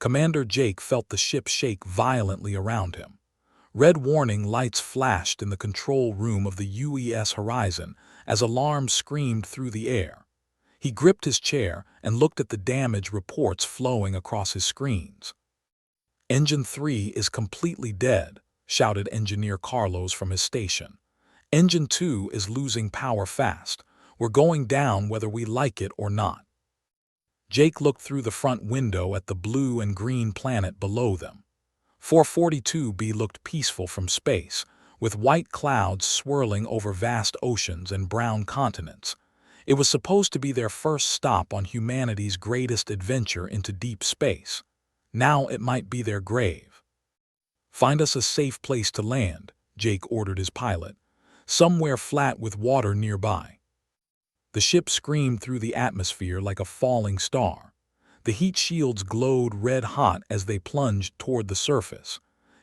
Commander Jake felt the ship shake violently around him. Red warning lights flashed in the control room of the UES Horizon as alarms screamed through the air. He gripped his chair and looked at the damage reports flowing across his screens. "Engine 3 is completely dead," shouted Engineer Carlos from his station. "Engine 2 is losing power fast. We're going down whether we like it or not." Jake looked through the front window at the blue and green planet below them. 442b looked peaceful from space, with white clouds swirling over vast oceans and brown continents. It was supposed to be their first stop on humanity's greatest adventure into deep space. Now it might be their grave. "Find us a safe place to land," Jake ordered his pilot. "Somewhere flat with water nearby." The ship screamed through the atmosphere like a falling star. The heat shields glowed red-hot as they plunged toward the surface.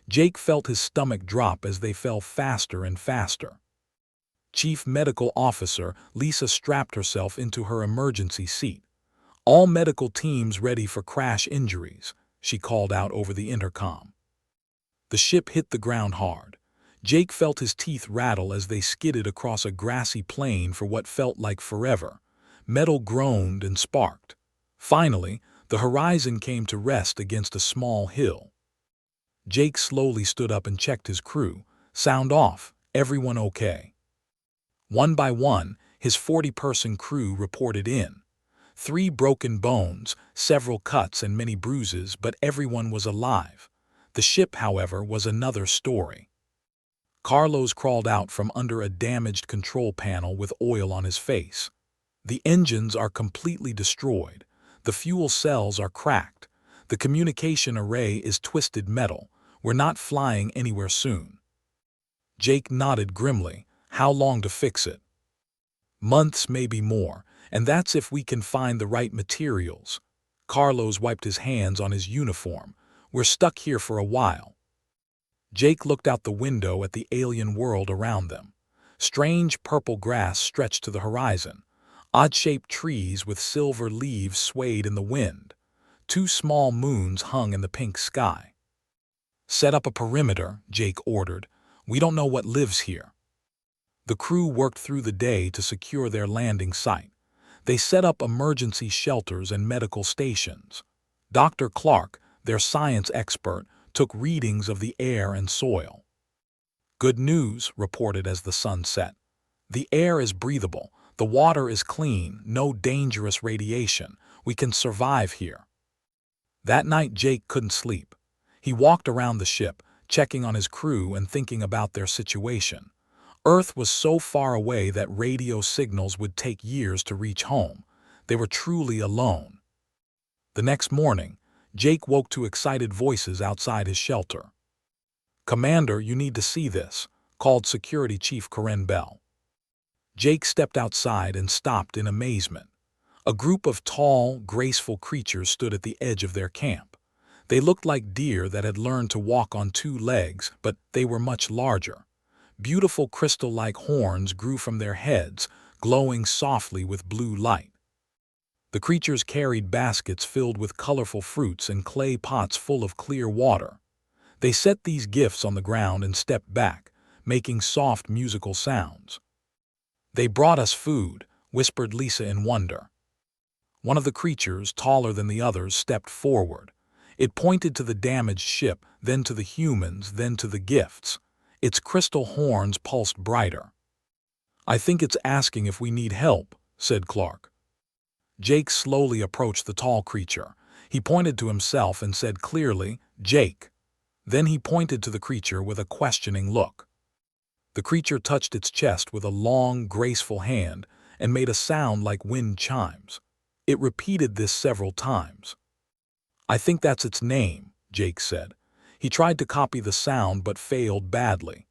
Jake felt his stomach drop as they fell faster and faster. Chief Medical Officer Lisa strapped herself into her emergency seat. "All medical teams ready for crash injuries," she called out over the intercom. The ship hit the ground hard. Jake felt his teeth rattle as they skidded across a grassy plain for what felt like forever. Metal groaned and sparked. Finally, the horizon came to rest against a small hill. Jake slowly stood up and checked his crew. "Sound off. Everyone okay?" One by one, his 40-person crew reported in. 3 broken bones, several cuts and many bruises, but everyone was alive. The ship, however, was another story. Carlos crawled out from under a damaged control panel with oil on his face. "The engines are completely destroyed. The fuel cells are cracked. The communication array is twisted metal. We're not flying anywhere soon." Jake nodded grimly. "How long to fix it?" "Months, maybe more, and that's if we can find the right materials." Carlos wiped his hands on his uniform. "We're stuck here for a while." Jake looked out the window at the alien world around them. Strange purple grass stretched to the horizon. Odd-shaped trees with silver leaves swayed in the wind. 2 small moons hung in the pink sky. "Set up a perimeter," Jake ordered. "We don't know what lives here." The crew worked through the day to secure their landing site. They set up emergency shelters and medical stations. Dr. Clark, their science expert, took readings of the air and soil. "Good news," reported as the sun set. "The air is breathable. The water is clean. No dangerous radiation. We can survive here." That night Jake couldn't sleep. He walked around the ship, checking on his crew and thinking about their situation. Earth was so far away that radio signals would take years to reach home. They were truly alone. The next morning, Jake woke to excited voices outside his shelter. "Commander, you need to see this," called Security Chief Karen Bell. Jake stepped outside and stopped in amazement. A group of tall, graceful creatures stood at the edge of their camp. They looked like deer that had learned to walk on 2 legs, but they were much larger. Beautiful crystal-like horns grew from their heads, glowing softly with blue light. The creatures carried baskets filled with colorful fruits and clay pots full of clear water. They set these gifts on the ground and stepped back, making soft musical sounds. "They brought us food," whispered Lisa in wonder. One of the creatures, taller than the others, stepped forward. It pointed to the damaged ship, then to the humans, then to the gifts. Its crystal horns pulsed brighter. "I think it's asking if we need help," said Clark. Jake slowly approached the tall creature. He pointed to himself and said clearly, "Jake." Then he pointed to the creature with a questioning look. The creature touched its chest with a long, graceful hand and made a sound like wind chimes. It repeated this several times. "I think that's its name," Jake said. He tried to copy the sound but failed badly.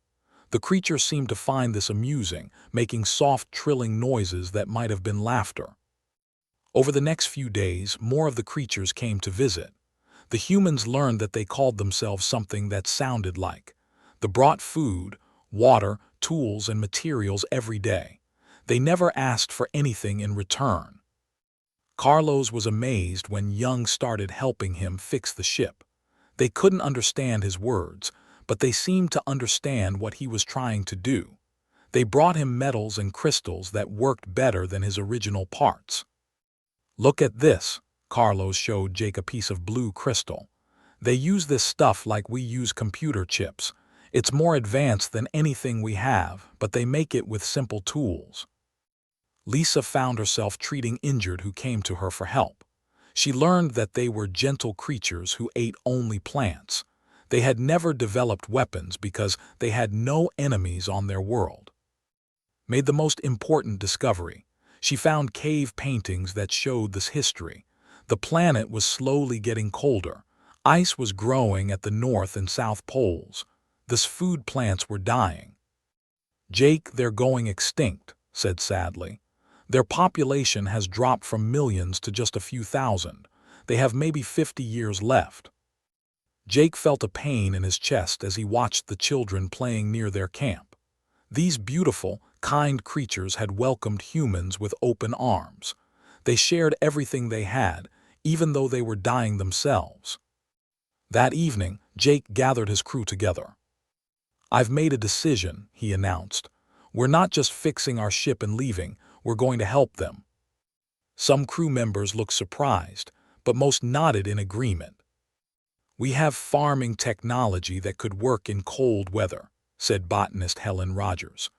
The creature seemed to find this amusing, making soft trilling noises that might have been laughter. Over the next few days, more of the creatures came to visit. The humans learned that they called themselves something that sounded like. They brought food, water, tools, and materials every day. They never asked for anything in return. Carlos was amazed when Young started helping him fix the ship. They couldn't understand his words, but they seemed to understand what he was trying to do. They brought him metals and crystals that worked better than his original parts. "Look at this," Carlos showed Jake a piece of blue crystal. "They use this stuff like we use computer chips. It's more advanced than anything we have, but they make it with simple tools." Lisa found herself treating injured who came to her for help. She learned that they were gentle creatures who ate only plants. They had never developed weapons because they had no enemies on their world. Made the most important discovery. She found cave paintings that showed this history. The planet was slowly getting colder. Ice was growing at the north and south poles. Thus food plants were dying. "Jake, they're going extinct," said sadly. "Their population has dropped from millions to just a few thousand. They have maybe 50 years left." Jake felt a pain in his chest as he watched the children playing near their camp. These beautiful, kind creatures had welcomed humans with open arms. They shared everything they had, even though they were dying themselves. That evening, Jake gathered his crew together. "I've made a decision," he announced. "We're not just fixing our ship and leaving, we're going to help them." Some crew members looked surprised, but most nodded in agreement. "We have farming technology that could work in cold weather," said botanist Helen Rogers.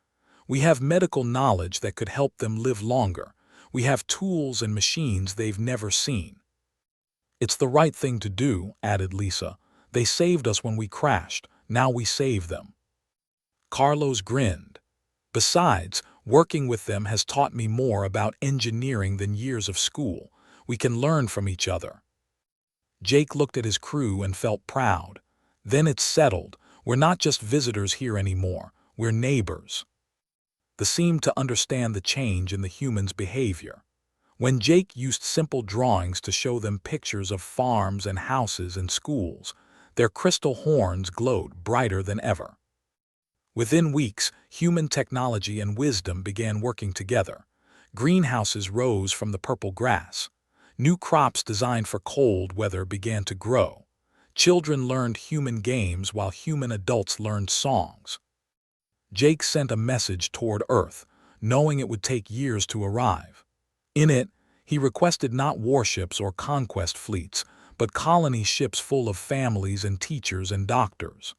"We have medical knowledge that could help them live longer. We have tools and machines they've never seen." "It's the right thing to do," added Lisa. "They saved us when we crashed. Now we save them." Carlos grinned. "Besides, working with them has taught me more about engineering than years of school. We can learn from each other." Jake looked at his crew and felt proud. "Then it's settled. We're not just visitors here anymore. We're neighbors." They seemed to understand the change in the humans' behavior. When Jake used simple drawings to show them pictures of farms and houses and schools, their crystal horns glowed brighter than ever. Within weeks, human technology and wisdom began working together. Greenhouses rose from the purple grass. New crops designed for cold weather began to grow. Children learned human games while human adults learned songs. Jake sent a message toward Earth, knowing it would take years to arrive. In it, he requested not warships or conquest fleets, but colony ships full of families and teachers and doctors.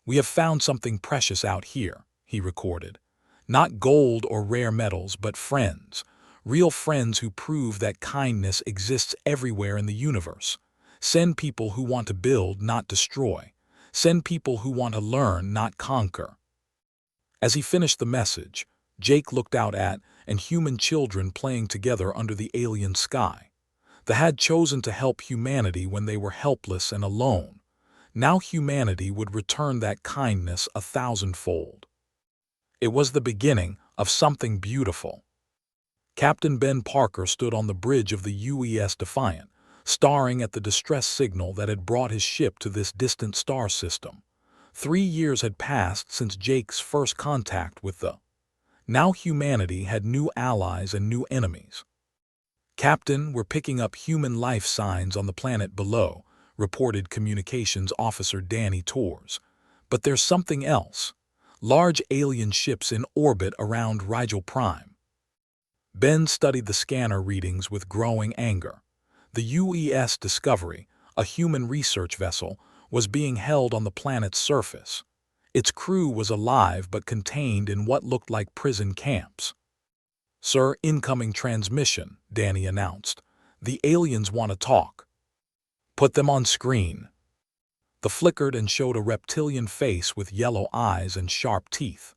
"We have found something precious out here," he recorded. "Not gold or rare metals, but friends. Real friends who prove that kindness exists everywhere in the universe. Send people who want to build, not destroy. Send people who want to learn, not conquer." As he finished the message, Jake looked out at and human children playing together under the alien sky. They had chosen to help humanity when they were helpless and alone. Now humanity would return that kindness 1,000-fold. It was the beginning of something beautiful. Captain Ben Parker stood on the bridge of the UES Defiant, staring at the distress signal that had brought his ship to this distant star system. 3 years had passed since Jake's first contact with the. Now humanity had new allies and new enemies. "Captain, we're picking up human life signs on the planet below," reported Communications Officer Danny Torres. "But there's something else. Large alien ships in orbit around Rigel Prime." Ben studied the scanner readings with growing anger. The UES Discovery, a human research vessel, was being held on the planet's surface. Its crew was alive but contained in what looked like prison camps. "Sir, incoming transmission," Danny announced. "The aliens want to talk." "Put them on screen." The flickered and showed a reptilian face with yellow eyes and sharp teeth.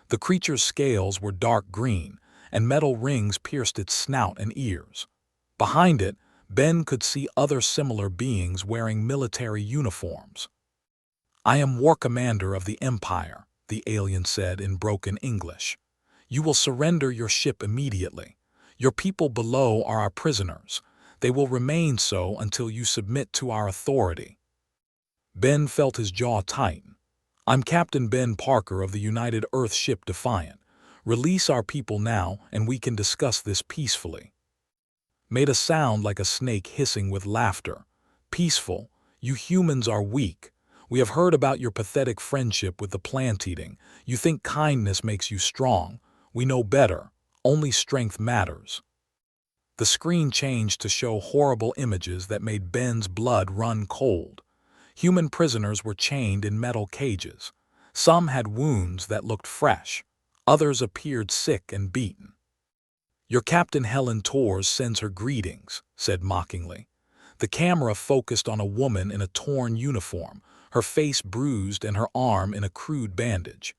The creature's scales were dark green, and metal rings pierced its snout and ears. Behind it, Ben could see other similar beings wearing military uniforms. "I am War Commander of the Empire," the alien said in broken English. "You will surrender your ship immediately. Your people below are our prisoners. They will remain so until you submit to our authority." Ben felt his jaw tighten. "I'm Captain Ben Parker of the United Earth ship Defiant. Release our people now and we can discuss this peacefully." made a sound like a snake hissing with laughter. "Peaceful. You humans are weak. We have heard about your pathetic friendship with the plant-eating. You think kindness makes you strong. We know better. Only strength matters." The screen changed to show horrible images that made Ben's blood run cold. Human prisoners were chained in metal cages. Some had wounds that looked fresh. Others appeared sick and beaten. "Your Captain Helen Torres sends her greetings," said mockingly. The camera focused on a woman in a torn uniform, her face bruised and her arm in a crude bandage.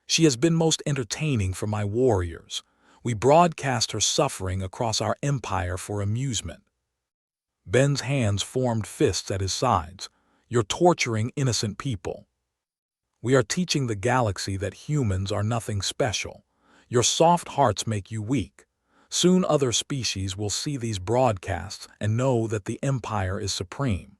"She has been most entertaining for my warriors. We broadcast her suffering across our empire for amusement." Ben's hands formed fists at his sides. "You're torturing innocent people. We are teaching the galaxy that humans are nothing special. Your soft hearts make you weak. Soon other species will see these broadcasts and know that the Empire is supreme."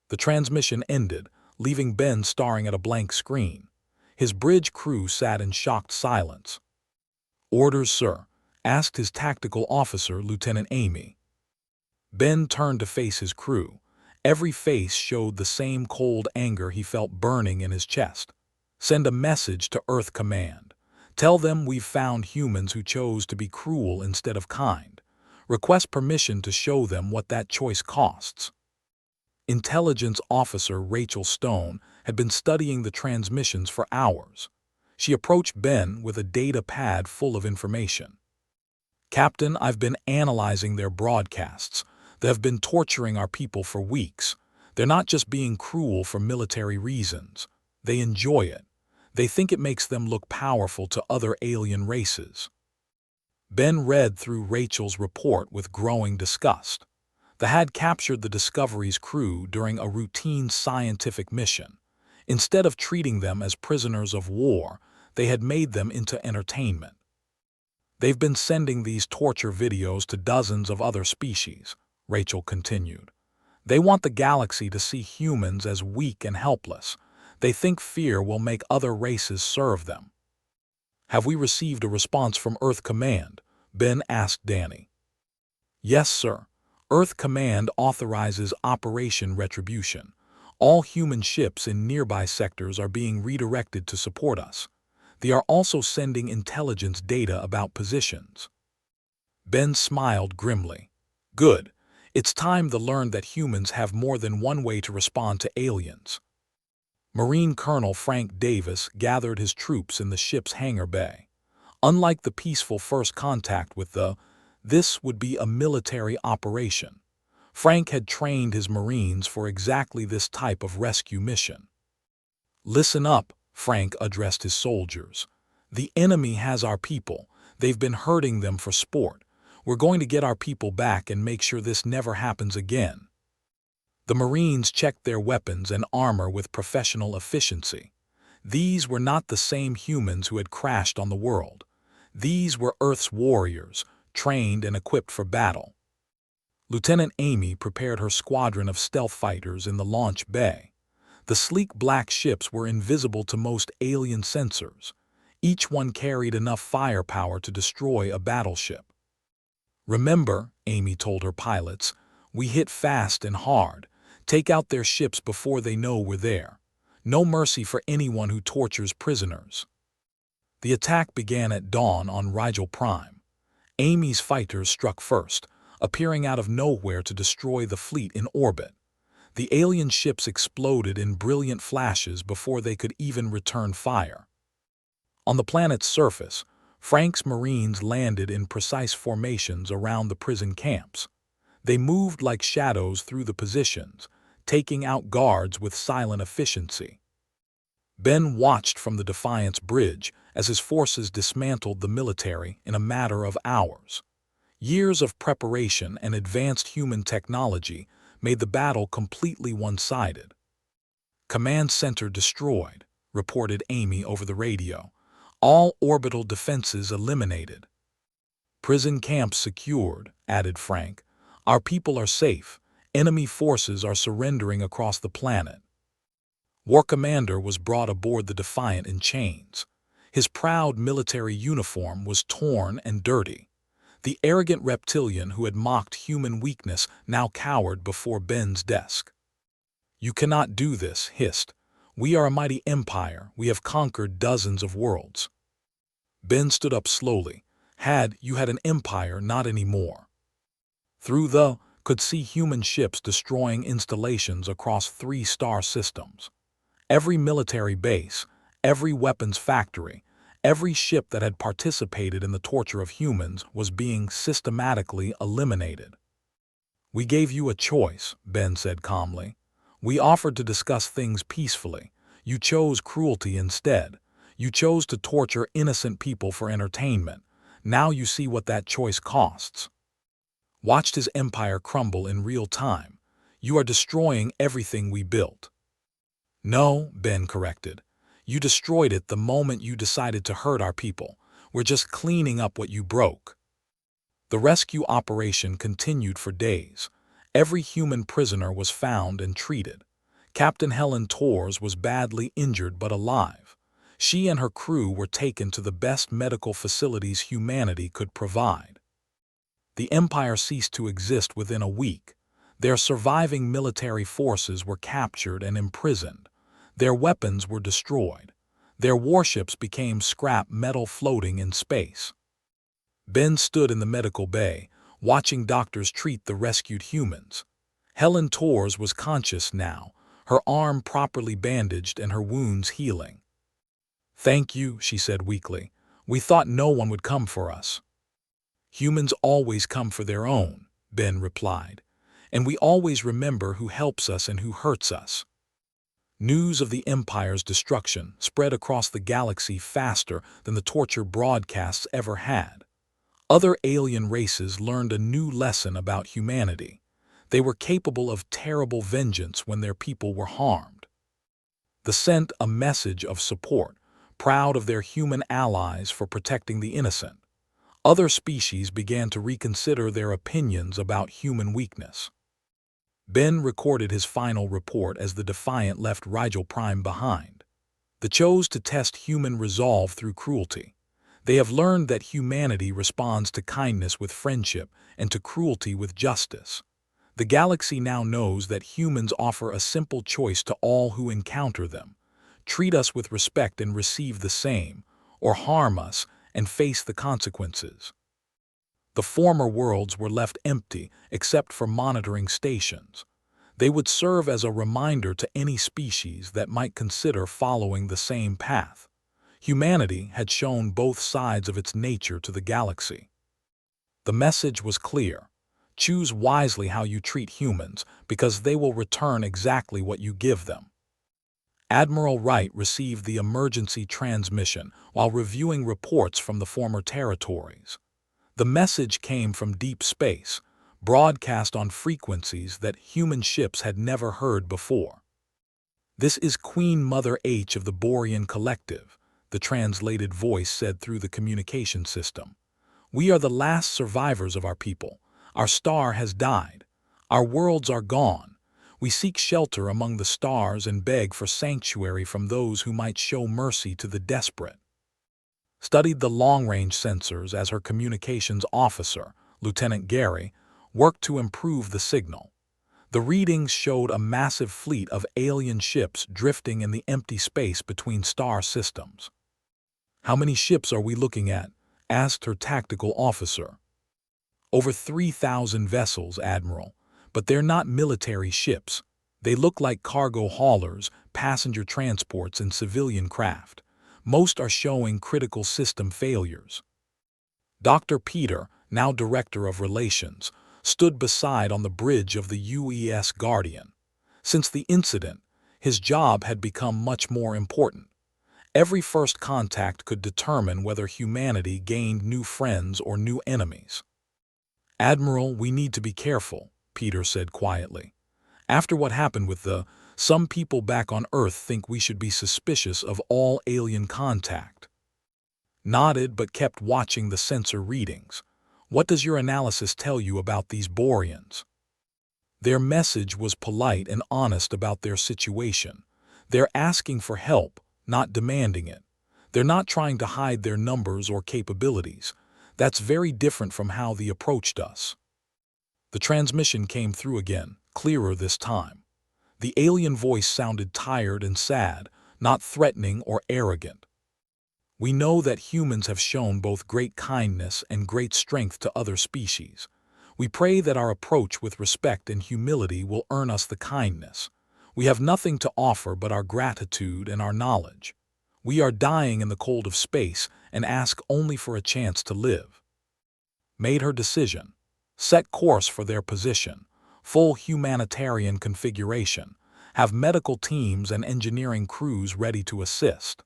The transmission ended, leaving Ben staring at a blank screen. His bridge crew sat in shocked silence. "Orders, sir?" asked his tactical officer, Lieutenant Amy. Ben turned to face his crew. Every face showed the same cold anger he felt burning in his chest. "Send a message to Earth Command. Tell them we've found humans who chose to be cruel instead of kind. Request permission to show them what that choice costs." Intelligence Officer Rachel Stone had been studying the transmissions for hours. She approached Ben with a data pad full of information. "Captain, I've been analyzing their broadcasts. They have been torturing our people for weeks. They're not just being cruel for military reasons. They enjoy it. They think it makes them look powerful to other alien races." Ben read through Rachel's report with growing disgust. They had captured the Discovery's crew during a routine scientific mission. Instead of treating them as prisoners of war, they had made them into entertainment. "They've been sending these torture videos to dozens of other species," Rachel continued. "They want the galaxy to see humans as weak and helpless. They think fear will make other races serve them." "Have we received a response from Earth Command?" Ben asked Danny. "Yes, sir. Earth Command authorizes Operation Retribution. All human ships in nearby sectors are being redirected to support us. They are also sending intelligence data about positions." Ben smiled grimly. "Good. It's time to learn that humans have more than one way to respond to aliens." Marine Colonel Frank Davis gathered his troops in the ship's hangar bay. Unlike the peaceful first contact with this would be a military operation. Frank had trained his Marines for exactly this type of rescue mission. "Listen up," Frank addressed his soldiers. "The enemy has our people. They've been hurting them for sport. We're going to get our people back and make sure this never happens again." The Marines checked their weapons and armor with professional efficiency. These were not the same humans who had crashed on the world. These were Earth's warriors, trained and equipped for battle. Lieutenant Amy prepared her squadron of stealth fighters in the launch bay. The sleek black ships were invisible to most alien sensors. Each one carried enough firepower to destroy a battleship. "Remember," Amy told her pilots, "we hit fast and hard. Take out their ships before they know we're there. No mercy for anyone who tortures prisoners." The attack began at dawn on Rigel Prime. Amy's fighters struck first, appearing out of nowhere to destroy the fleet in orbit. The alien ships exploded in brilliant flashes before they could even return fire. On the planet's surface, Frank's Marines landed in precise formations around the prison camps. They moved like shadows through the positions, taking out guards with silent efficiency. Ben watched from the Defiance Bridge as his forces dismantled the military in a matter of hours. Years of preparation and advanced human technology made the battle completely one-sided. "Command center destroyed," reported Amy over the radio. "All orbital defenses eliminated." "Prison camps secured," added Frank. "Our people are safe. Enemy forces are surrendering across the planet." War Commander was brought aboard the Defiant in chains. His proud military uniform was torn and dirty. The arrogant reptilian who had mocked human weakness now cowered before Ben's desk. "You cannot do this," hissed. "We are a mighty empire. We have conquered dozens of worlds." Ben stood up slowly. You had an empire, not anymore." Through the could see human ships destroying installations across 3 star systems. Every military base, every weapons factory, every ship that had participated in the torture of humans was being systematically eliminated. "We gave you a choice," Ben said calmly. "We offered to discuss things peacefully. You chose cruelty instead. You chose to torture innocent people for entertainment. Now you see what that choice costs." Watched his empire crumble in real time. "You are destroying everything we built." "No," Ben corrected. "You destroyed it the moment you decided to hurt our people. We're just cleaning up what you broke." The rescue operation continued for days. Every human prisoner was found and treated. Captain Helen Torres was badly injured but alive. She and her crew were taken to the best medical facilities humanity could provide. The Empire ceased to exist within a week. Their surviving military forces were captured and imprisoned. Their weapons were destroyed. Their warships became scrap metal floating in space. Ben stood in the medical bay, watching doctors treat the rescued humans. Helen Torres was conscious now, her arm properly bandaged and her wounds healing. "Thank you," she said weakly. "We thought no one would come for us." "Humans always come for their own," Ben replied. "And we always remember who helps us and who hurts us." News of the Empire's destruction spread across the galaxy faster than the torture broadcasts ever had. Other alien races learned a new lesson about humanity. They were capable of terrible vengeance when their people were harmed. They sent a message of support, proud of their human allies for protecting the innocent. Other species began to reconsider their opinions about human weakness. Ben recorded his final report as the Defiant left Rigel Prime behind. They chose to test human resolve through cruelty. They have learned that humanity responds to kindness with friendship and to cruelty with justice. The galaxy now knows that humans offer a simple choice to all who encounter them: treat us with respect and receive the same, or harm us and face the consequences. The former worlds were left empty except for monitoring stations. They would serve as a reminder to any species that might consider following the same path. Humanity had shown both sides of its nature to the galaxy. The message was clear: choose wisely how you treat humans, because they will return exactly what you give them. Admiral Wright received the emergency transmission while reviewing reports from the former territories. The message came from deep space, broadcast on frequencies that human ships had never heard before. "This is Queen Mother H of the Borean Collective," the translated voice said through the communication system. "We are the last survivors of our people. Our star has died. Our worlds are gone. We seek shelter among the stars and beg for sanctuary from those who might show mercy to the desperate." Studied the long-range sensors as her communications officer, Lieutenant Gary, worked to improve the signal. The readings showed a massive fleet of alien ships drifting in the empty space between star systems. "How many ships are we looking at?" asked her tactical officer. "Over 3,000 vessels, Admiral. But they're not military ships. They look like cargo haulers, passenger transports, and civilian craft. Most are showing critical system failures." Dr. Peter, now Director of Relations, stood beside on the bridge of the UES Guardian. Since the incident, his job had become much more important. Every first contact could determine whether humanity gained new friends or new enemies. "Admiral, we need to be careful," Peter said quietly. "After what happened with some people back on Earth think we should be suspicious of all alien contact." Nodded but kept watching the sensor readings. "What does your analysis tell you about these Boreans?" Their message was polite and honest about their situation. They're asking for help, not demanding it. They're not trying to hide their numbers or capabilities. That's very different from how they approached us." The transmission came through again, clearer this time. The alien voice sounded tired and sad, not threatening or arrogant. "We know that humans have shown both great kindness and great strength to other species. We pray that our approach with respect and humility will earn us the kindness. We have nothing to offer but our gratitude and our knowledge. We are dying in the cold of space and ask only for a chance to live." Made her decision. Set course for their position. Full humanitarian configuration. Have medical teams and engineering crews ready to assist.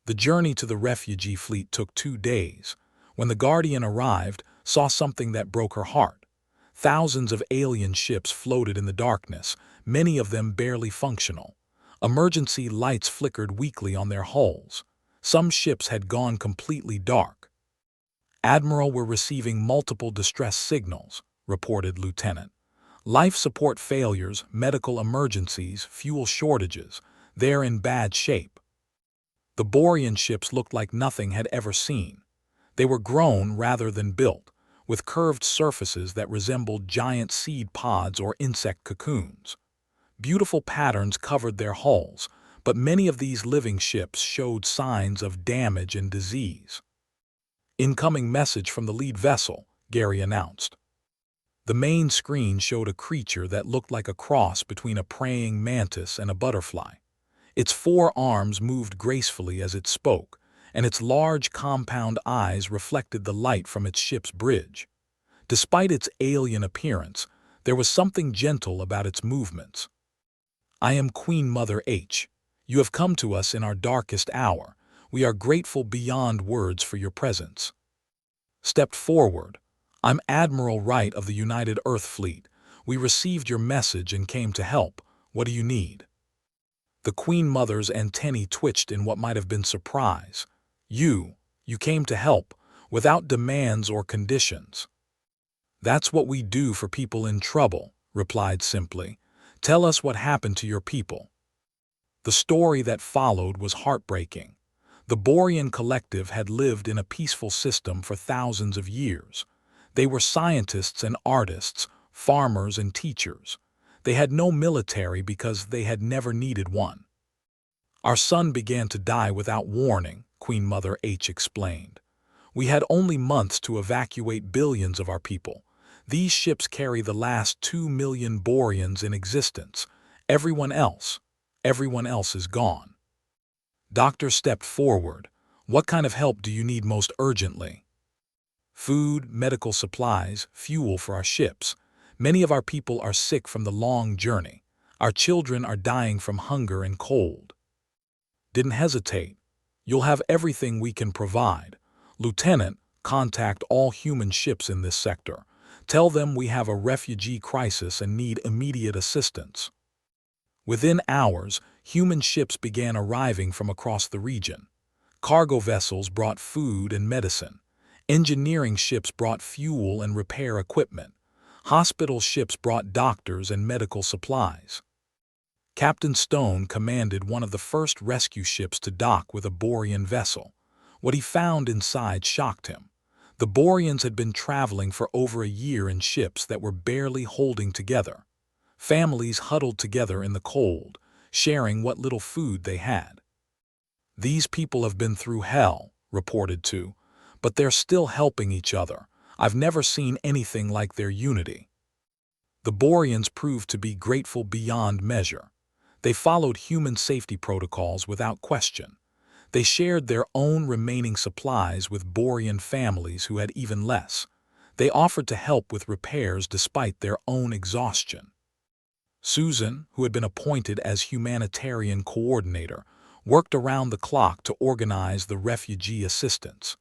The journey to the refugee fleet took 2 days. When the Guardian arrived, saw something that broke her heart. Thousands of alien ships floated in the darkness, many of them barely functional. Emergency lights flickered weakly on their hulls. Some ships had gone completely dark. "Admiral, we're receiving multiple distress signals," reported Lieutenant. "Life support failures, medical emergencies, fuel shortages. They're in bad shape." The Borean ships looked like nothing had ever seen. They were grown rather than built, with curved surfaces that resembled giant seed pods or insect cocoons. Beautiful patterns covered their hulls, but many of these living ships showed signs of damage and disease. "Incoming message from the lead vessel," Gary announced. The main screen showed a creature that looked like a cross between a praying mantis and a butterfly. Its 4 arms moved gracefully as it spoke, and its large compound eyes reflected the light from its ship's bridge. Despite its alien appearance, there was something gentle about its movements. "I am Queen Mother H. You have come to us in our darkest hour. We are grateful beyond words for your presence." Stepped forward. "I'm Admiral Wright of the United Earth Fleet. We received your message and came to help. What do you need?" The Queen Mother's antennae twitched in what might have been surprise. You came to help, without demands or conditions." "That's what we do for people in trouble," replied simply. "Tell us what happened to your people." The story that followed was heartbreaking. The Borean Collective had lived in a peaceful system for thousands of years. They were scientists and artists, farmers and teachers. They had no military because they had never needed one. "Our sun began to die without warning," Queen Mother H explained. "We had only months to evacuate billions of our people. These ships carry the last 2 million Boreans in existence. Everyone else is gone." Doctor stepped forward. "What kind of help do you need most urgently?" "Food, medical supplies, fuel for our ships. Many of our people are sick from the long journey. Our children are dying from hunger and cold." Didn't hesitate. "You'll have everything we can provide. Lieutenant, contact all human ships in this sector. Tell them we have a refugee crisis and need immediate assistance." Within hours, human ships began arriving from across the region. Cargo vessels brought food and medicine. Engineering ships brought fuel and repair equipment. Hospital ships brought doctors and medical supplies. Captain Stone commanded one of the first rescue ships to dock with a Borean vessel. What he found inside shocked him. The Boreans had been traveling for over a year in ships that were barely holding together. Families huddled together in the cold, sharing what little food they had. "These people have been through hell," reported to, "but they're still helping each other. I've never seen anything like their unity." The Boreans proved to be grateful beyond measure. They followed human safety protocols without question. They shared their own remaining supplies with Borean families who had even less. They offered to help with repairs despite their own exhaustion. Susan, who had been appointed as humanitarian coordinator, worked around the clock to organize the refugee assistance.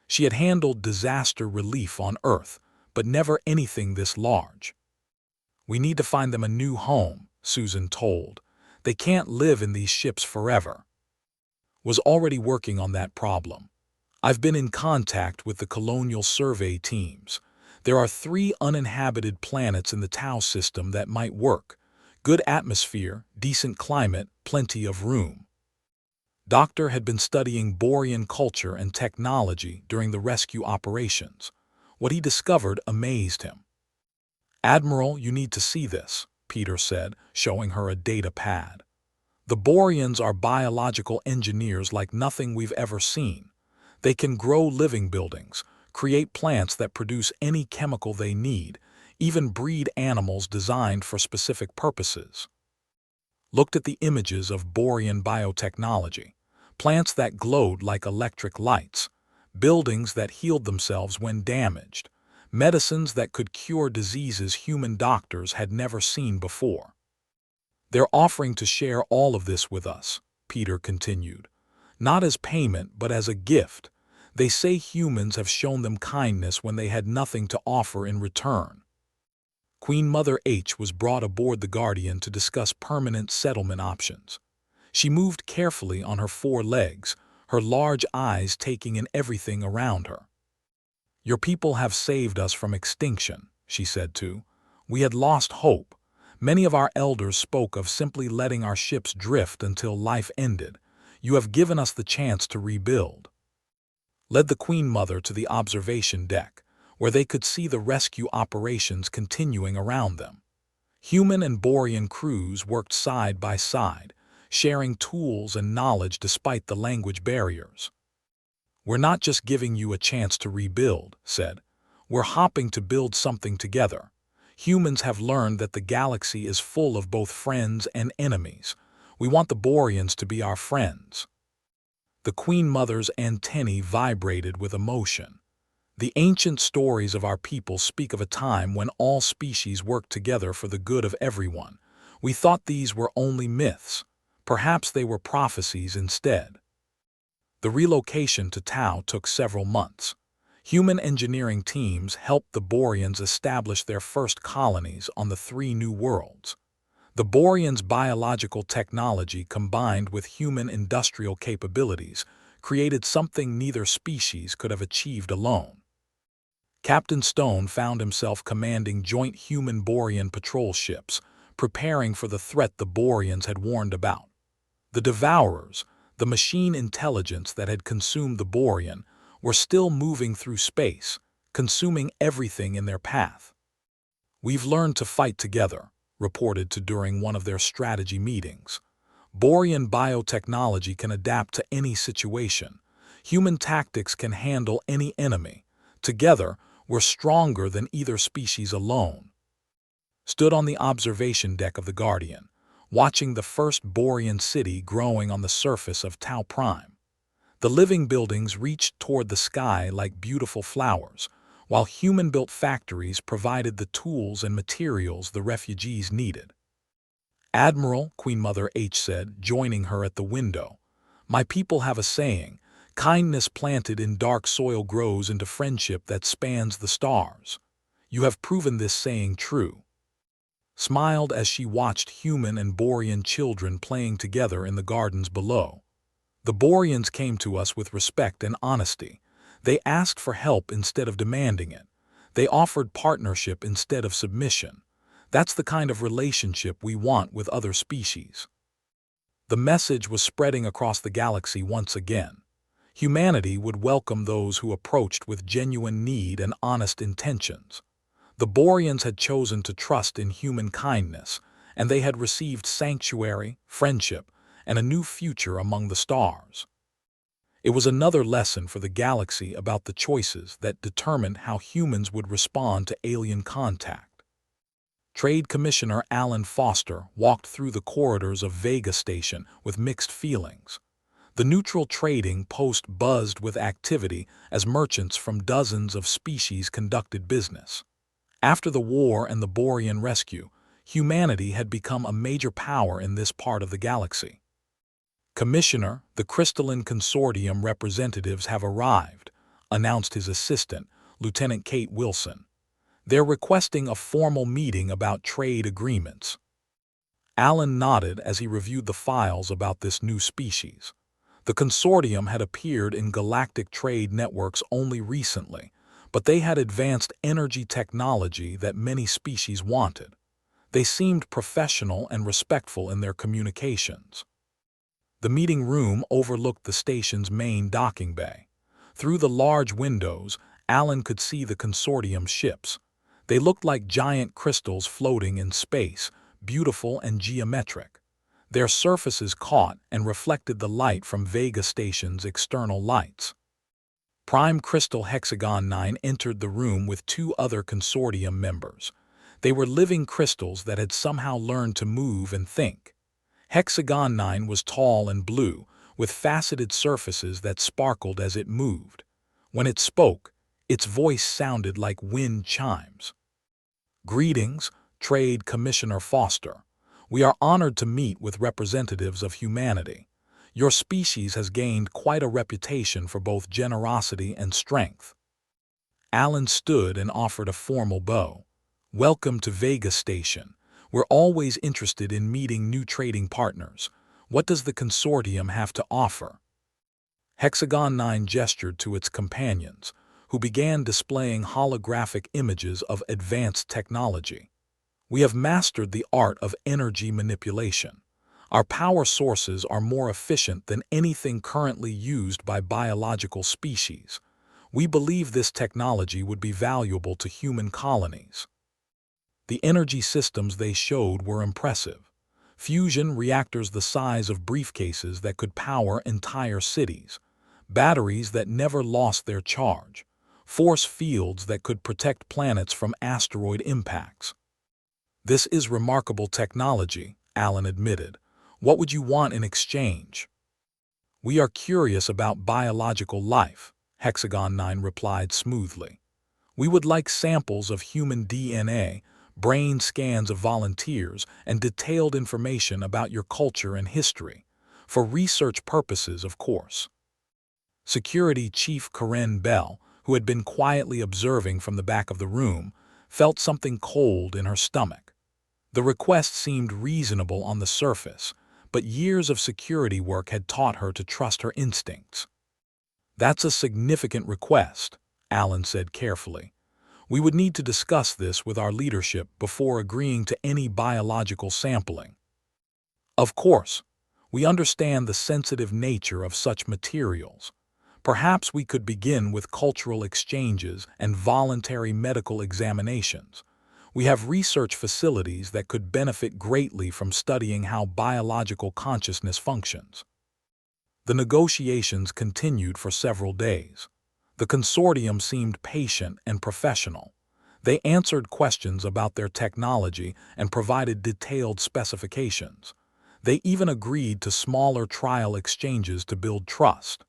She had handled disaster relief on Earth, but never anything this large. "We need to find them a new home," Susan told. "They can't live in these ships forever." Was already working on that problem. "I've been in contact with the colonial survey teams. There are 3 uninhabited planets in the Tau system that might work. Good atmosphere, decent climate, plenty of room." Doctor had been studying Borean culture and technology during the rescue operations. What he discovered amazed him. "Admiral, you need to see this," Peter said, showing her a data pad. "The Boreans are biological engineers like nothing we've ever seen. They can grow living buildings, create plants that produce any chemical they need, even breed animals designed for specific purposes." Looked at the images of Borean biotechnology, plants that glowed like electric lights, buildings that healed themselves when damaged, medicines that could cure diseases human doctors had never seen before. "They're offering to share all of this with us," Peter continued. "Not as payment, but as a gift. They say humans have shown them kindness when they had nothing to offer in return." Queen Mother H was brought aboard the Guardian to discuss permanent settlement options. She moved carefully on her 4 legs, her large eyes taking in everything around her. "Your people have saved us from extinction," she said too. "We had lost hope. Many of our elders spoke of simply letting our ships drift until life ended. You have given us the chance to rebuild." Led the Queen Mother to the observation deck, where they could see the rescue operations continuing around them. Human and Borean crews worked side by side, sharing tools and knowledge despite the language barriers. "We're not just giving you a chance to rebuild," said. "We're hopping to build something together. Humans have learned that the galaxy is full of both friends and enemies. We want the Boreans to be our friends." The Queen Mother's antennae vibrated with emotion. "The ancient stories of our people speak of a time when all species worked together for the good of everyone. We thought these were only myths. Perhaps they were prophecies instead." The relocation to Tau took several months. Human engineering teams helped the Boreans establish their first colonies on the 3 new worlds. The Boreans' biological technology combined with human industrial capabilities created something neither species could have achieved alone. Captain Stone found himself commanding joint human-Borean patrol ships, preparing for the threat the Boreans had warned about. The Devourers, the machine intelligence that had consumed the Borean, were still moving through space, consuming everything in their path. "We've learned to fight together," reported to during one of their strategy meetings. "Borean biotechnology can adapt to any situation. Human tactics can handle any enemy. Together, we're stronger than either species alone." Stood on the observation deck of the Guardian, watching the first Borean city growing on the surface of Tau Prime. The living buildings reached toward the sky like beautiful flowers, while human-built factories provided the tools and materials the refugees needed. "Admiral," Queen Mother H said, joining her at the window, "my people have a saying, kindness planted in dark soil grows into friendship that spans the stars. You have proven this saying true." Smiled as she watched human and Borean children playing together in the gardens below. "The Boreans came to us with respect and honesty. They asked for help instead of demanding it. They offered partnership instead of submission. That's the kind of relationship we want with other species." The message was spreading across the galaxy once again. Humanity would welcome those who approached with genuine need and honest intentions. The Boreans had chosen to trust in human kindness, and they had received sanctuary, friendship, and a new future among the stars. It was another lesson for the galaxy about the choices that determined how humans would respond to alien contact. Trade Commissioner Alan Foster walked through the corridors of Vega Station with mixed feelings. The neutral trading post buzzed with activity as merchants from dozens of species conducted business. After the war and the Borean rescue, humanity had become a major power in this part of the galaxy. "Commissioner, the Crystalline Consortium representatives have arrived," announced his assistant, Lieutenant Kate Wilson. "They're requesting a formal meeting about trade agreements." Alan nodded as he reviewed the files about this new species. The consortium had appeared in galactic trade networks only recently, but they had advanced energy technology that many species wanted. They seemed professional and respectful in their communications. The meeting room overlooked the station's main docking bay. Through the large windows, Alan could see the consortium ships. They looked like giant crystals floating in space, beautiful and geometric. Their surfaces caught and reflected the light from Vega Station's external lights. Prime Crystal Hexagon 9 entered the room with two other consortium members. They were living crystals that had somehow learned to move and think. Hexagon 9 was tall and blue, with faceted surfaces that sparkled as it moved. When it spoke, its voice sounded like wind chimes. "Greetings, Trade Commissioner Foster. We are honored to meet with representatives of humanity. Your species has gained quite a reputation for both generosity and strength." Alan stood and offered a formal bow. "Welcome to Vega Station. We're always interested in meeting new trading partners. What does the consortium have to offer?" Hexagon 9 gestured to its companions, who began displaying holographic images of advanced technology. "We have mastered the art of energy manipulation. Our power sources are more efficient than anything currently used by biological species. We believe this technology would be valuable to human colonies." The energy systems they showed were impressive. Fusion reactors the size of briefcases that could power entire cities, batteries that never lost their charge, force fields that could protect planets from asteroid impacts. "This is remarkable technology," Alan admitted. "What would you want in exchange?" "We are curious about biological life," Hexagon 9 replied smoothly. "We would like samples of human DNA, brain scans of volunteers, and detailed information about your culture and history. For research purposes, of course." Security Chief Karen Bell, who had been quietly observing from the back of the room, felt something cold in her stomach. The request seemed reasonable on the surface, but years of security work had taught her to trust her instincts. "That's a significant request," Alan said carefully. "We would need to discuss this with our leadership before agreeing to any biological sampling." "Of course, we understand the sensitive nature of such materials. Perhaps we could begin with cultural exchanges and voluntary medical examinations. We have research facilities that could benefit greatly from studying how biological consciousness functions." The negotiations continued for several days. The consortium seemed patient and professional. They answered questions about their technology and provided detailed specifications. They even agreed to smaller trial exchanges to build trust.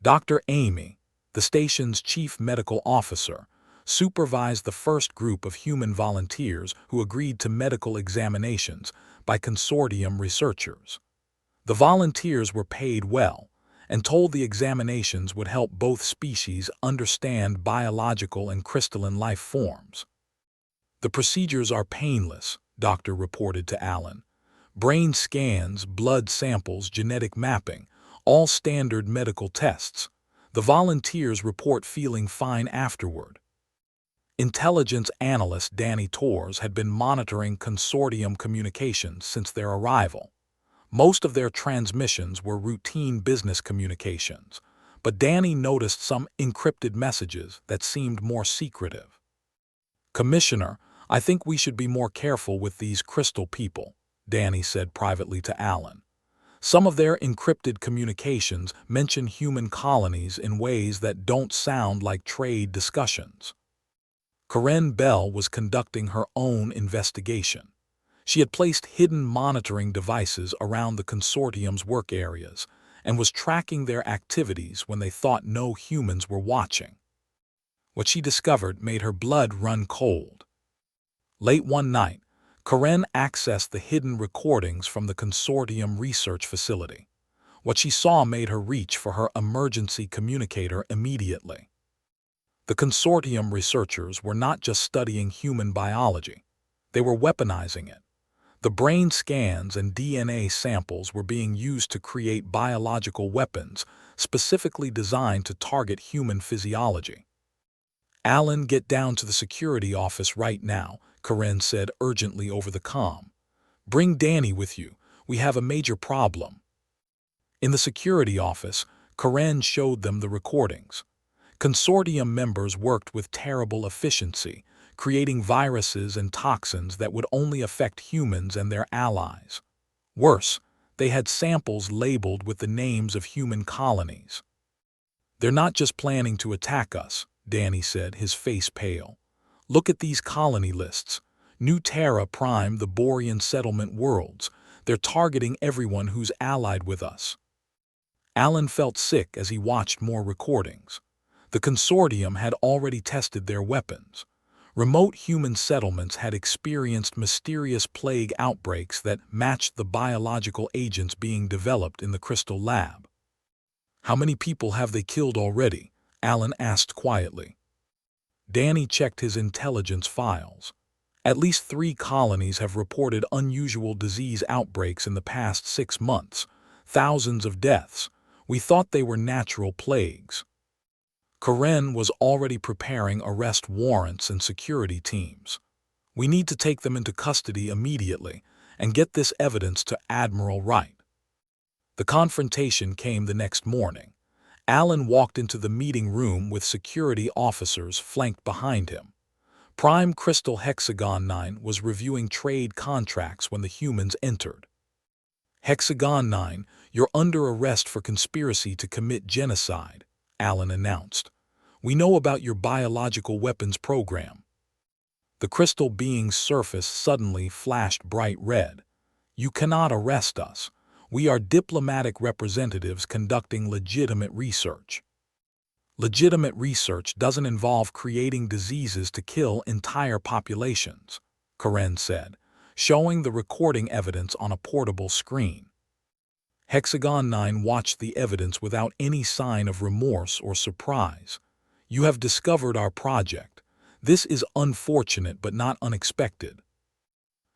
Dr. Amy, the station's chief medical officer, supervised the first group of human volunteers who agreed to medical examinations by consortium researchers. The volunteers were paid well and told the examinations would help both species understand biological and crystalline life forms. "The procedures are painless," Doctor reported to Alan. "Brain scans, blood samples, genetic mapping, all standard medical tests. The volunteers report feeling fine afterward." Intelligence analyst Danny Torres had been monitoring consortium communications since their arrival. Most of their transmissions were routine business communications, but Danny noticed some encrypted messages that seemed more secretive. "Commissioner, I think we should be more careful with these crystal people," Danny said privately to Alan. "Some of their encrypted communications mention human colonies in ways that don't sound like trade discussions." Karen Bell was conducting her own investigation. She had placed hidden monitoring devices around the consortium's work areas and was tracking their activities when they thought no humans were watching. What she discovered made her blood run cold. Late one night, Karen accessed the hidden recordings from the consortium research facility. What she saw made her reach for her emergency communicator immediately. The consortium researchers were not just studying human biology, they were weaponizing it. The brain scans and DNA samples were being used to create biological weapons specifically designed to target human physiology. "Alan, get down to the security office right now," Karen said urgently over the comm. "Bring Danny with you. We have a major problem." In the security office, Karen showed them the recordings. Consortium members worked with terrible efficiency, creating viruses and toxins that would only affect humans and their allies. Worse, they had samples labeled with the names of human colonies. "They're not just planning to attack us," Danny said, his face pale. "Look at these colony lists. New Terra Prime, the Borean settlement worlds. They're targeting everyone who's allied with us." Alan felt sick as he watched more recordings. The Consortium had already tested their weapons. Remote human settlements had experienced mysterious plague outbreaks that matched the biological agents being developed in the Crystal Lab. "How many people have they killed already?" Alan asked quietly. Danny checked his intelligence files. "At least 3 colonies have reported unusual disease outbreaks in the past 6 months. Thousands of deaths. We thought they were natural plagues." Karen was already preparing arrest warrants and security teams. "We need to take them into custody immediately and get this evidence to Admiral Wright." The confrontation came the next morning. Alan walked into the meeting room with security officers flanked behind him. Prime Crystal Hexagon 9 was reviewing trade contracts when the humans entered. "Hexagon 9, you're under arrest for conspiracy to commit genocide," Alan announced. "We know about your biological weapons program." The crystal being's surface suddenly flashed bright red. "You cannot arrest us. We are diplomatic representatives conducting legitimate research." "Legitimate research doesn't involve creating diseases to kill entire populations," Karen said, showing the recording evidence on a portable screen. Hexagon 9 watched the evidence without any sign of remorse or surprise. "You have discovered our project. This is unfortunate but not unexpected."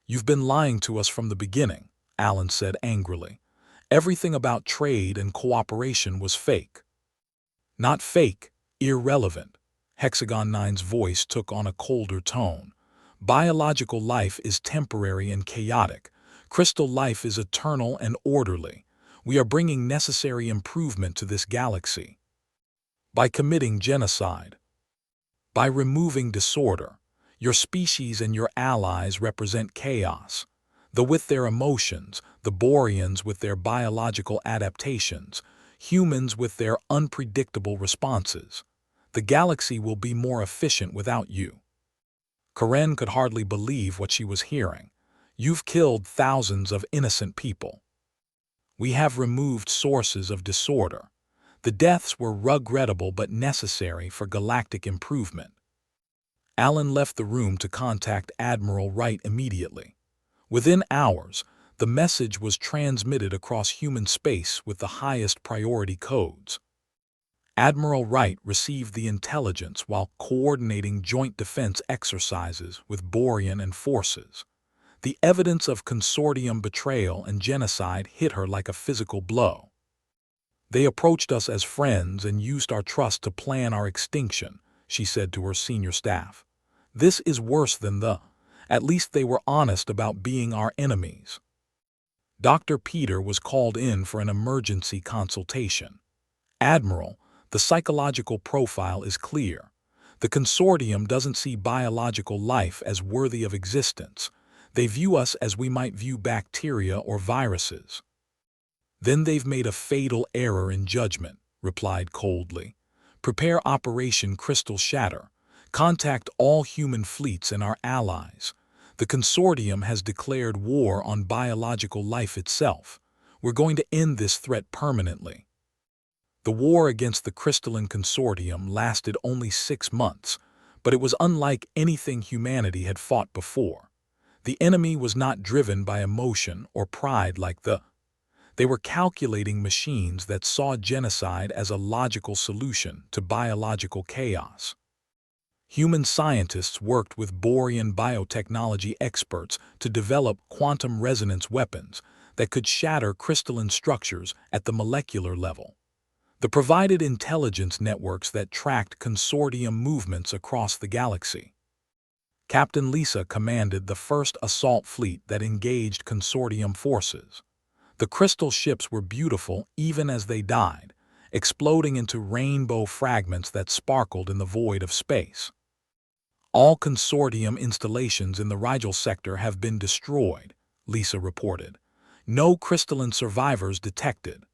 "You've been lying to us from the beginning," Alan said angrily. "Everything about trade and cooperation was fake." "Not fake, irrelevant." Hexagon 9's voice took on a colder tone. "Biological life is temporary and chaotic. Crystal life is eternal and orderly. We are bringing necessary improvement to this galaxy. By committing genocide. By removing disorder. Your species and your allies represent chaos. With their emotions, the Boreans with their biological adaptations, humans with their unpredictable responses. The galaxy will be more efficient without you." Karen could hardly believe what she was hearing. "You've killed thousands of innocent people." "We have removed sources of disorder. The deaths were regrettable but necessary for galactic improvement." Alan left the room to contact Admiral Wright immediately. Within hours, the message was transmitted across human space with the highest priority codes. Admiral Wright received the intelligence while coordinating joint defense exercises with Borean and forces. The evidence of consortium betrayal and genocide hit her like a physical blow. "They approached us as friends and used our trust to plan our extinction," she said to her senior staff. "This is worse than at least they were honest about being our enemies." Dr. Peter was called in for an emergency consultation. "Admiral, the psychological profile is clear. The consortium doesn't see biological life as worthy of existence. They view us as we might view bacteria or viruses." "Then they've made a fatal error in judgment," replied coldly. "Prepare Operation Crystal Shatter. Contact all human fleets and our allies. The consortium has declared war on biological life itself. We're going to end this threat permanently." The war against the crystalline consortium lasted only 6 months, but it was unlike anything humanity had fought before. The enemy was not driven by emotion or pride like They were calculating machines that saw genocide as a logical solution to biological chaos. Human scientists worked with Borean biotechnology experts to develop quantum resonance weapons that could shatter crystalline structures at the molecular level. They provided intelligence networks that tracked consortium movements across the galaxy. Captain Lisa commanded the first assault fleet that engaged consortium forces. The crystal ships were beautiful even as they died, exploding into rainbow fragments that sparkled in the void of space. All consortium installations in the Rigel sector have been destroyed, Lisa reported. No crystalline survivors detected.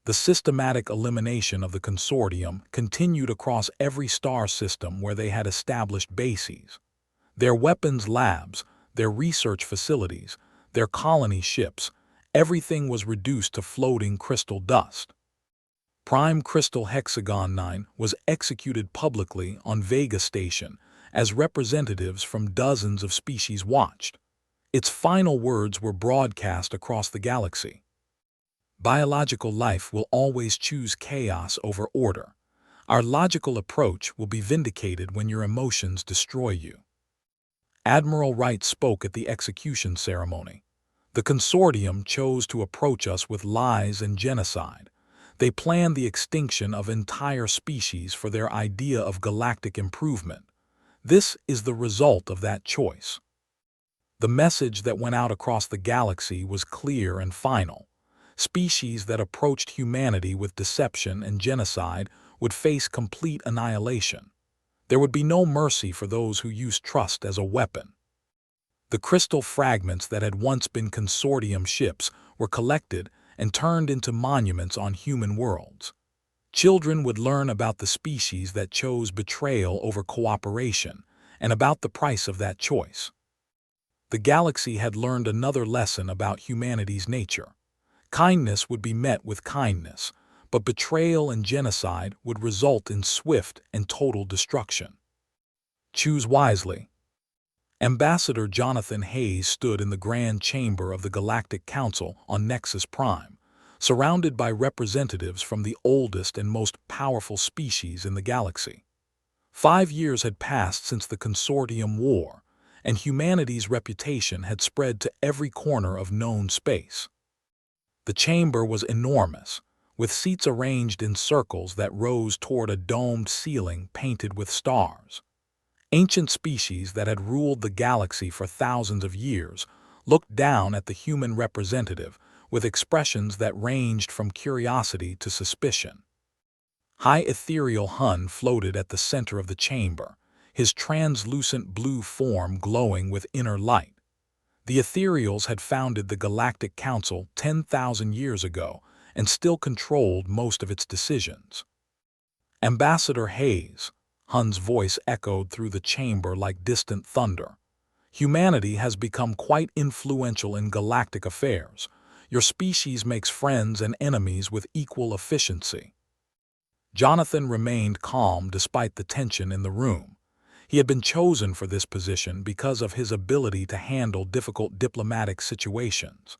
The systematic elimination of the consortium continued across every star system where they had established bases. Their weapons labs, their research facilities, their colony ships, everything was reduced to floating crystal dust. Prime Crystal Hexagon 9 was executed publicly on Vega Station as representatives from dozens of species watched. Its final words were broadcast across the galaxy. Biological life will always choose chaos over order. Our logical approach will be vindicated when your emotions destroy you. Admiral Wright spoke at the execution ceremony. The consortium chose to approach us with lies and genocide. They planned the extinction of entire species for their idea of galactic improvement. This is the result of that choice. The message that went out across the galaxy was clear and final. Species that approached humanity with deception and genocide would face complete annihilation. There would be no mercy for those who used trust as a weapon. The crystal fragments that had once been consortium ships were collected and turned into monuments on human worlds. Children would learn about the species that chose betrayal over cooperation and about the price of that choice. The galaxy had learned another lesson about humanity's nature. Kindness would be met with kindness, but betrayal and genocide would result in swift and total destruction. Choose wisely. Ambassador Jonathan Hayes stood in the Grand Chamber of the Galactic Council on Nexus Prime, surrounded by representatives from the oldest and most powerful species in the galaxy. 5 years had passed since the Consortium War, and humanity's reputation had spread to every corner of known space. The chamber was enormous, with seats arranged in circles that rose toward a domed ceiling painted with stars. Ancient species that had ruled the galaxy for thousands of years looked down at the human representative with expressions that ranged from curiosity to suspicion. High Ethereal Hun floated at the center of the chamber, his translucent blue form glowing with inner light. The Ethereals had founded the Galactic Council 10,000 years ago and still controlled most of its decisions. Ambassador Hayes, Hun's voice echoed through the chamber like distant thunder. Humanity has become quite influential in galactic affairs. Your species makes friends and enemies with equal efficiency. Jonathan remained calm despite the tension in the room. He had been chosen for this position because of his ability to handle difficult diplomatic situations.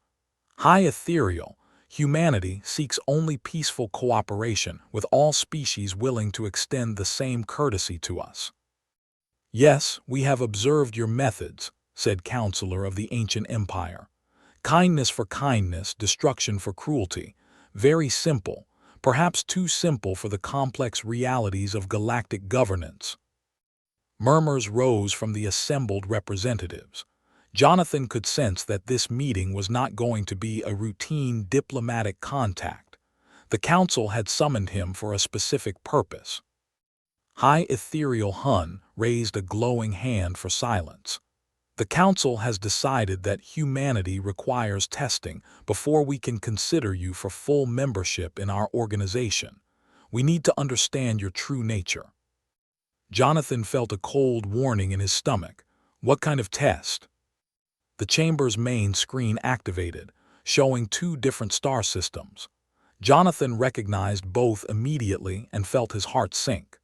High Ethereal, humanity seeks only peaceful cooperation with all species willing to extend the same courtesy to us. Yes, we have observed your methods, said Counselor of the Ancient Empire. Kindness for kindness, destruction for cruelty. Very simple, perhaps too simple for the complex realities of galactic governance. Murmurs rose from the assembled representatives. Jonathan could sense that this meeting was not going to be a routine diplomatic contact. The council had summoned him for a specific purpose. High Ethereal Hun raised a glowing hand for silence. The council has decided that humanity requires testing before we can consider you for full membership in our organization. We need to understand your true nature. Jonathan felt a cold warning in his stomach. What kind of test? The chamber's main screen activated, showing 2 different star systems. Jonathan recognized both immediately and felt his heart sink.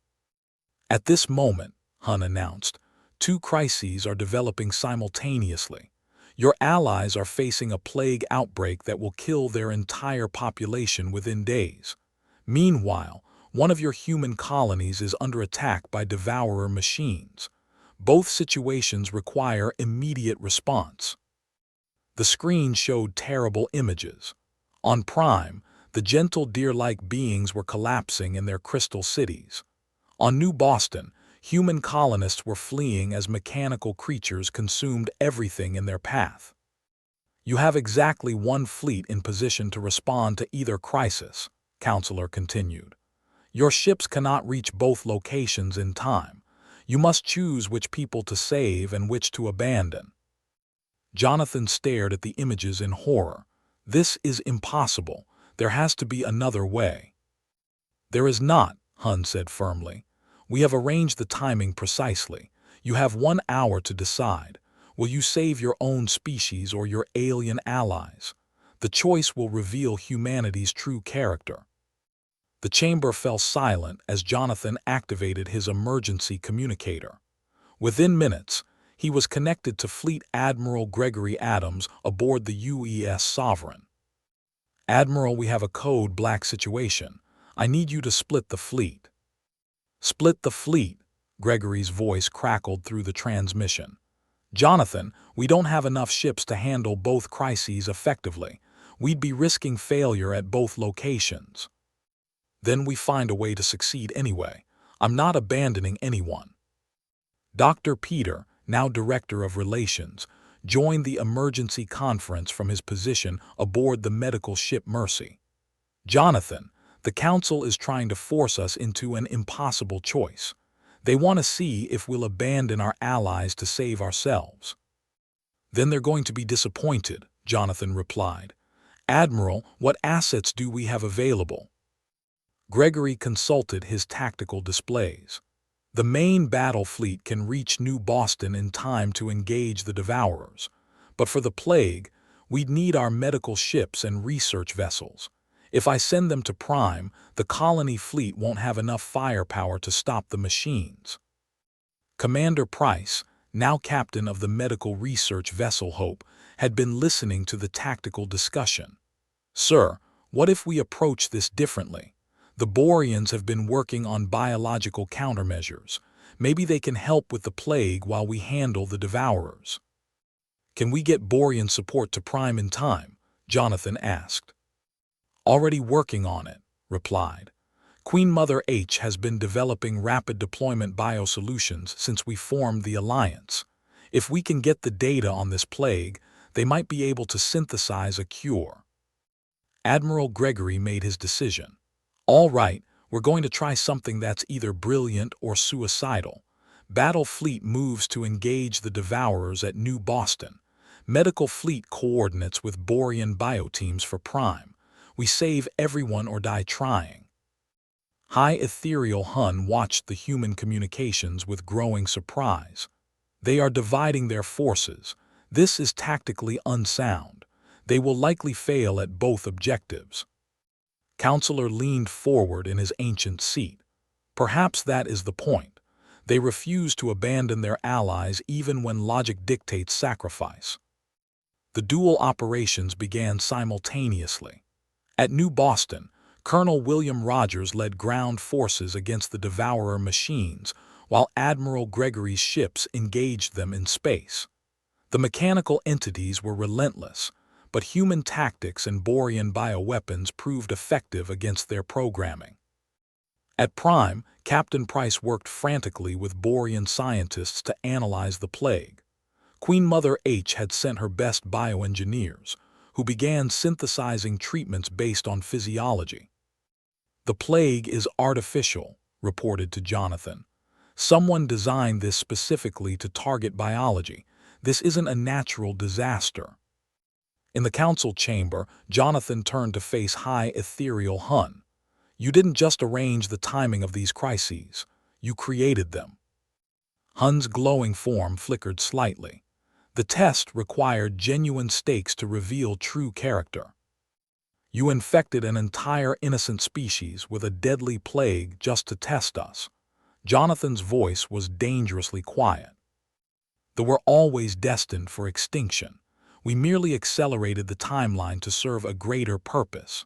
At this moment, Hun announced, 2 crises are developing simultaneously. Your allies are facing a plague outbreak that will kill their entire population within days. Meanwhile, one of your human colonies is under attack by devourer machines. Both situations require immediate response. The screen showed terrible images. On Prime, the gentle deer-like beings were collapsing in their crystal cities. On New Boston, human colonists were fleeing as mechanical creatures consumed everything in their path. You have exactly one fleet in position to respond to either crisis, Counselor continued. Your ships cannot reach both locations in time. You must choose which people to save and which to abandon. Jonathan stared at the images in horror. This is impossible. There has to be another way. There is not, Hun said firmly. We have arranged the timing precisely. You have 1 hour to decide. Will you save your own species or your alien allies? The choice will reveal humanity's true character. The chamber fell silent as Jonathan activated his emergency communicator. Within minutes, he was connected to Fleet Admiral Gregory Adams aboard the UES Sovereign. Admiral, we have a code black situation. I need you to split the fleet. Split the fleet, Gregory's voice crackled through the transmission. Jonathan, we don't have enough ships to handle both crises effectively. We'd be risking failure at both locations. Then we find a way to succeed anyway. I'm not abandoning anyone. Dr. Peter, now Director of Relations, joined the emergency conference from his position aboard the medical ship Mercy. Jonathan, the Council is trying to force us into an impossible choice. They want to see if we'll abandon our allies to save ourselves. Then they're going to be disappointed, Jonathan replied. Admiral, what assets do we have available? Gregory consulted his tactical displays. The main battle fleet can reach New Boston in time to engage the Devourers. But for the plague, we'd need our medical ships and research vessels. If I send them to Prime, the colony fleet won't have enough firepower to stop the machines. Commander Price, now captain of the medical research vessel Hope, had been listening to the tactical discussion. Sir, what if we approach this differently? The Boreans have been working on biological countermeasures. Maybe they can help with the plague while we handle the Devourers. Can we get Borean support to Prime in time? Jonathan asked. Already working on it, replied. Queen Mother H has been developing rapid deployment biosolutions since we formed the Alliance. If we can get the data on this plague, they might be able to synthesize a cure. Admiral Gregory made his decision. All right, we're going to try something that's either brilliant or suicidal. Battle Fleet moves to engage the Devourers at New Boston. Medical Fleet coordinates with Borean bioteams for Prime. We save everyone or die trying. High Ethereal Hun watched the human communications with growing surprise. They are dividing their forces. This is tactically unsound. They will likely fail at both objectives. Counselor leaned forward in his ancient seat. Perhaps that is the point. They refuse to abandon their allies even when logic dictates sacrifice. The dual operations began simultaneously. At New Boston, Colonel William Rogers led ground forces against the Devourer machines, while Admiral Gregory's ships engaged them in space. The mechanical entities were relentless, but human tactics and Borean bioweapons proved effective against their programming. At Prime, Captain Price worked frantically with Borean scientists to analyze the plague. Queen Mother H had sent her best bioengineers, who began synthesizing treatments based on physiology. The plague is artificial, reported to Jonathan. Someone designed this specifically to target biology. This isn't a natural disaster. In the council chamber, Jonathan turned to face High Ethereal Hun. You didn't just arrange the timing of these crises. You created them. Hun's glowing form flickered slightly. The test required genuine stakes to reveal true character. You infected an entire innocent species with a deadly plague just to test us. Jonathan's voice was dangerously quiet. They were always destined for extinction. We merely accelerated the timeline to serve a greater purpose.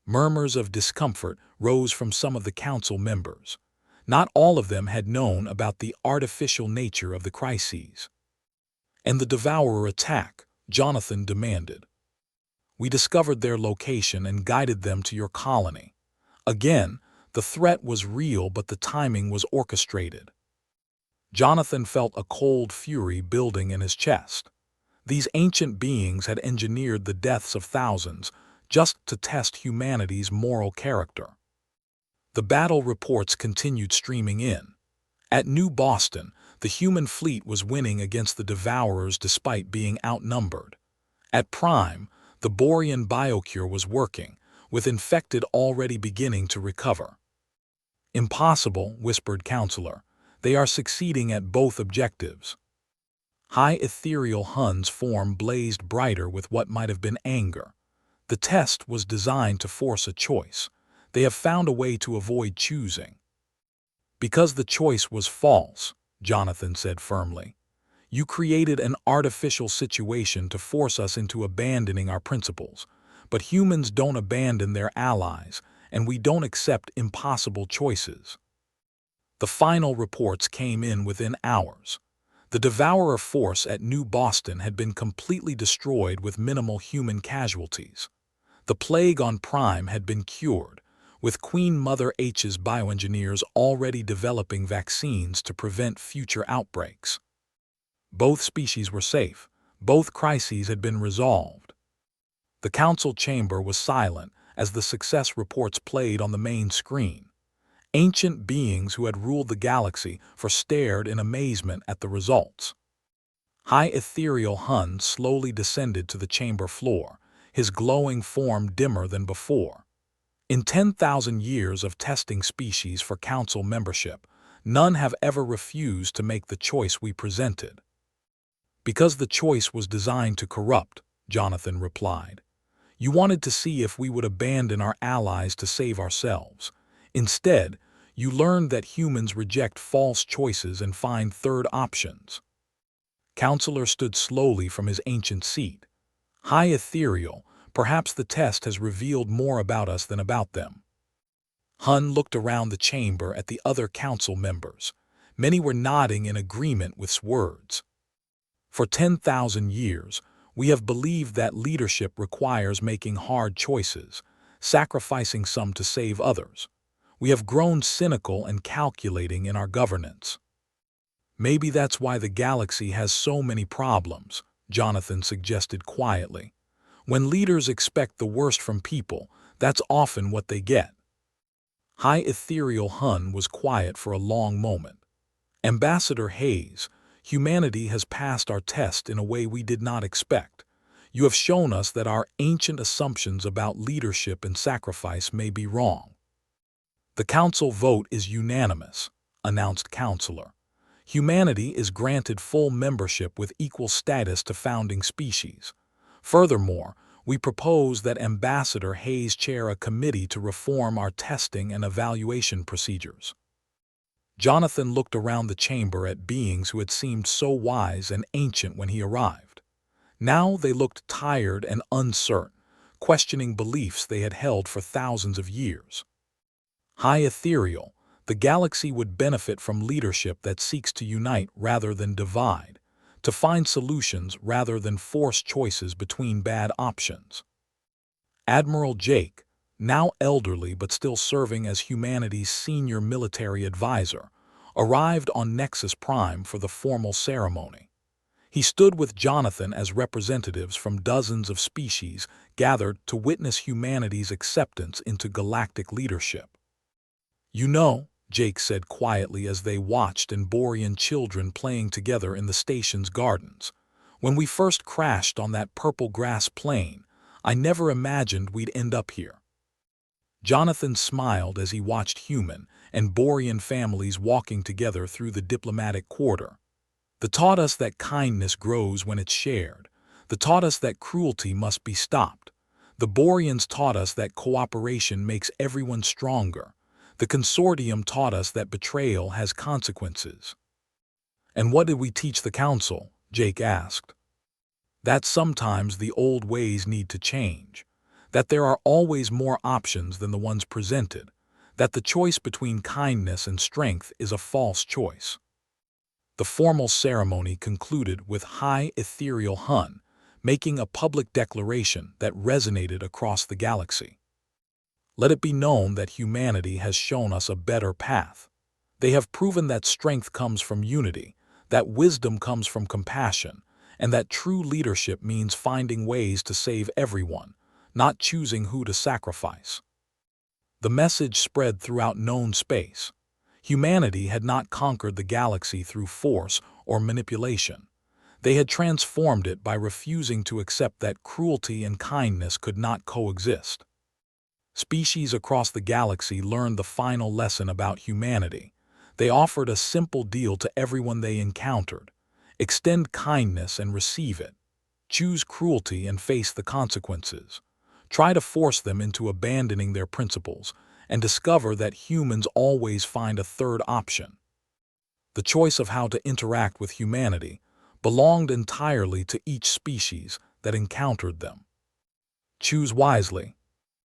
Murmurs of discomfort rose from some of the council members. Not all of them had known about the artificial nature of the crises. And the Devourer attack, Jonathan demanded. We discovered their location and guided them to your colony. Again, the threat was real, but the timing was orchestrated. Jonathan felt a cold fury building in his chest. These ancient beings had engineered the deaths of thousands just to test humanity's moral character. The battle reports continued streaming in. At New Boston, the human fleet was winning against the Devourers despite being outnumbered. At Prime, the Borean biocure was working, with infected already beginning to recover. "Impossible," whispered Counselor. "They are succeeding at both objectives." High ethereal Hun's form blazed brighter with what might have been anger. The test was designed to force a choice. They have found a way to avoid choosing. "Because the choice was false," Jonathan said firmly. "You created an artificial situation to force us into abandoning our principles. But humans don't abandon their allies, and we don't accept impossible choices." The final reports came in within hours. The Devourer force at New Boston had been completely destroyed with minimal human casualties. The plague on Prime had been cured, with Queen Mother H's bioengineers already developing vaccines to prevent future outbreaks. Both species were safe. Both crises had been resolved. The council chamber was silent as the success reports played on the main screen. Ancient beings who had ruled the galaxy stared in amazement at the results. High ethereal Hun slowly descended to the chamber floor, his glowing form dimmer than before. In 10,000 years of testing species for council membership, none have ever refused to make the choice we presented. "Because the choice was designed to corrupt," Jonathan replied. "You wanted to see if we would abandon our allies to save ourselves. Instead, you learned that humans reject false choices and find third options." Counselor stood slowly from his ancient seat. "High ethereal, perhaps the test has revealed more about us than about them." Hun looked around the chamber at the other council members. Many were nodding in agreement with words. "For 10,000 years, we have believed that leadership requires making hard choices, sacrificing some to save others. We have grown cynical and calculating in our governance." "Maybe that's why the galaxy has so many problems," Jonathan suggested quietly. "When leaders expect the worst from people, that's often what they get." High ethereal Hun was quiet for a long moment. "Ambassador Hayes, humanity has passed our test in a way we did not expect. You have shown us that our ancient assumptions about leadership and sacrifice may be wrong." "The council vote is unanimous," announced Counselor. "Humanity is granted full membership with equal status to founding species. Furthermore, we propose that Ambassador Hayes chair a committee to reform our testing and evaluation procedures." Jonathan looked around the chamber at beings who had seemed so wise and ancient when he arrived. Now they looked tired and uncertain, questioning beliefs they had held for thousands of years. "High ethereal, the galaxy would benefit from leadership that seeks to unite rather than divide, to find solutions rather than force choices between bad options." Admiral Jake, now elderly but still serving as humanity's senior military advisor, arrived on Nexus Prime for the formal ceremony. He stood with Jonathan as representatives from dozens of species gathered to witness humanity's acceptance into galactic leadership. "You know," Jake said quietly as they watched Borean children playing together in the station's gardens, "when we first crashed on that purple grass plain, I never imagined we'd end up here." Jonathan smiled as he watched human and Borean families walking together through the diplomatic quarter. "They taught us that kindness grows when it's shared. They taught us that cruelty must be stopped. The Boreans taught us that cooperation makes everyone stronger. The consortium taught us that betrayal has consequences." "And what did we teach the council?" Jake asked. "That sometimes the old ways need to change. That there are always more options than the ones presented. That the choice between kindness and strength is a false choice." The formal ceremony concluded with High Ethereal Hun making a public declaration that resonated across the galaxy. "Let it be known that humanity has shown us a better path. They have proven that strength comes from unity, that wisdom comes from compassion, and that true leadership means finding ways to save everyone, not choosing who to sacrifice. The message spread throughout known space. Humanity had not conquered the galaxy through force or manipulation. They had transformed it by refusing to accept that cruelty and kindness could not coexist. Species across the galaxy learned the final lesson about humanity. They offered a simple deal to everyone they encountered: extend kindness and receive it. Choose cruelty and face the consequences. Try to force them into abandoning their principles, and discover that humans always find a third option. The choice of how to interact with humanity belonged entirely to each species that encountered them. Choose wisely.